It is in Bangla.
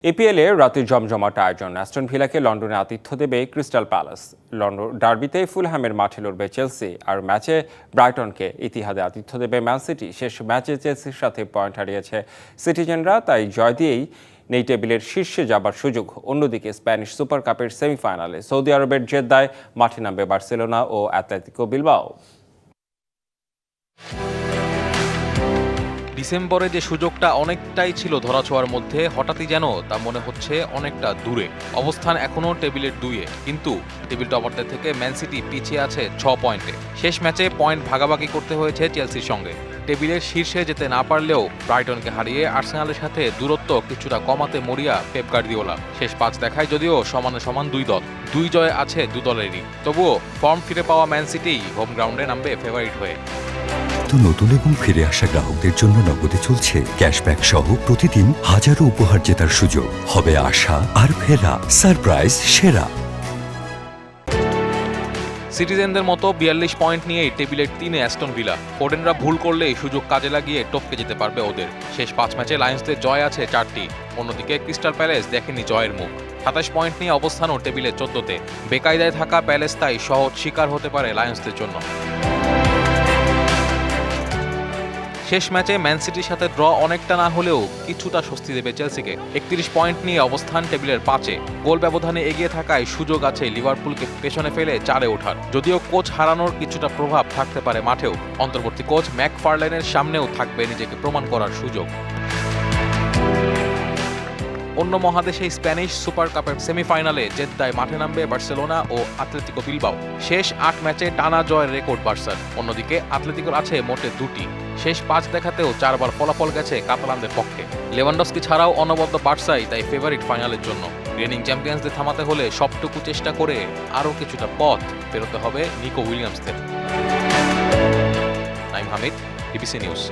এপিএলে রাতে জমজমাট আয়োজন। অ্যাস্টন ভিলাকে লন্ডনে আতিথ্য দেবে ক্রিস্টাল প্যালেস। লন্ডন ডার্বিতে ফুলহ্যামের মাঠে লড়বে চেলসি, আর ম্যাচে ব্রাইটনকে ইতিহাদে আতিথ্য দেবে ম্যান সিটি। শেষ ম্যাচে চেলসির সাথে পয়েন্ট হারিয়েছে সিটিজেনরা, তাই জয় দিয়েই নেই টেবিলের শীর্ষে যাবার সুযোগ। অন্যদিকে স্প্যানিশ সুপার কাপের সেমিফাইনালে সৌদি আরবের জেদ্দায় মাঠে নামবে বার্সেলোনা ও অ্যাটলেটিকো বিলবাও। ডিসেম্বরে যে সুযোগটা অনেকটাই ছিল ধরাছোঁয়ার মধ্যে, হঠাৎই যেন তা মনে হচ্ছে অনেকটা দূরে। অবস্থান এখনও টেবিলের 2-এ, কিন্তু টেবিল টপারদের থেকে ম্যান সিটি পিছিয়ে আছে 6 পয়েন্টে। শেষ ম্যাচে পয়েন্ট ভাগাভাগি করতে হয়েছে চেলসির সঙ্গে। টেবিলের শীর্ষে যেতে না পারলেও ব্রাইটনকে হারিয়ে আর্সেনালের সাথে দূরত্ব কিছুটা কমাতে মরিয়া পেপ গার্দিওলা। শেষ 5 দেখায় যদিও সমানে সমান 2 দল, 2 জয় আছে 2 দলেরই। তবুও ফর্ম ফিরে পাওয়া ম্যান সিটি হোম গ্রাউন্ডে নামবে ফেভারিট হয়ে। নতুন এবং ফিরে আসা গ্রাহকদের জন্য নগদে চলছে ক্যাশব্যাক সহ প্রতিদিন হাজারো উপহার জেতার সুযোগ। হবে আশা আর ফেরা, সারপ্রাইজ সেরা। সিটিজেনদের মতো 42 পয়েন্ট নিয়েই টেবিলের 3-এ অ্যাস্টন ভিলা। ফোর্ডেনরা ভুল করলেই সুযোগ কাজে লাগিয়ে টপকে যেতে পারবে ওদের। শেষ 5 ম্যাচে লায়ন্সদের জয় আছে 4টি। অন্যদিকে ক্রিস্টাল প্যালেস দেখেনি জয়ের মুখ। 27 পয়েন্ট নিয়ে অবস্থানও টেবিলের 14-তে। বেকায়দায় থাকা প্যালেস তাই সহজ শিকার হতে পারে লায়ন্সদের জন্য। শেষ ম্যাচে ম্যান সিটির সাথে ড্র অনেকটা না হলেও কিছুটা স্বস্তি দেবে চেলসিকে। 31 পয়েন্ট নিয়ে অবস্থান টেবিলের 5-এ। গোল ব্যবধানে এগিয়ে থাকায় সুযোগ আছে লিভারপুলকে পেছনে ফেলে 4-এ ওঠার। যদিও কোচ হারানোর কিছুটা প্রভাব থাকতে পারে মাঠেও। অন্তর্বর্তী কোচ ম্যাকফারল্যানের সামনেও থাকবে নিজেকে প্রমাণ করার সুযোগ। অন্য মহাদেশে স্প্যানিশ সুপার কাপের সেমিফাইনালে জেদ্দায় মাঠে নামবে বার্সেলোনা ও অ্যাটলেটিকো বিলবাও। শেষ 8 ম্যাচে টানা জয়ের রেকর্ড বার্সার। অন্যদিকে অ্যাটলেটিকোর আছে মোটে 2টি। শেষ 5 দেখাতেও 4 বার ফলাফল গেছে কাতালানদের পক্ষে। লেভানডস্কি ছাড়াও অনবদ্য বার্সাই তাই ফেভারিট ফাইনালের জন্য। রিনিং চ্যাম্পিয়ন্সদের থামাতে হলে সবটুকু চেষ্টা করে আরও কিছুটা পথ পেরোতে হবে নিকো উইলিয়ামসদের। Naim Hamid, DBC news.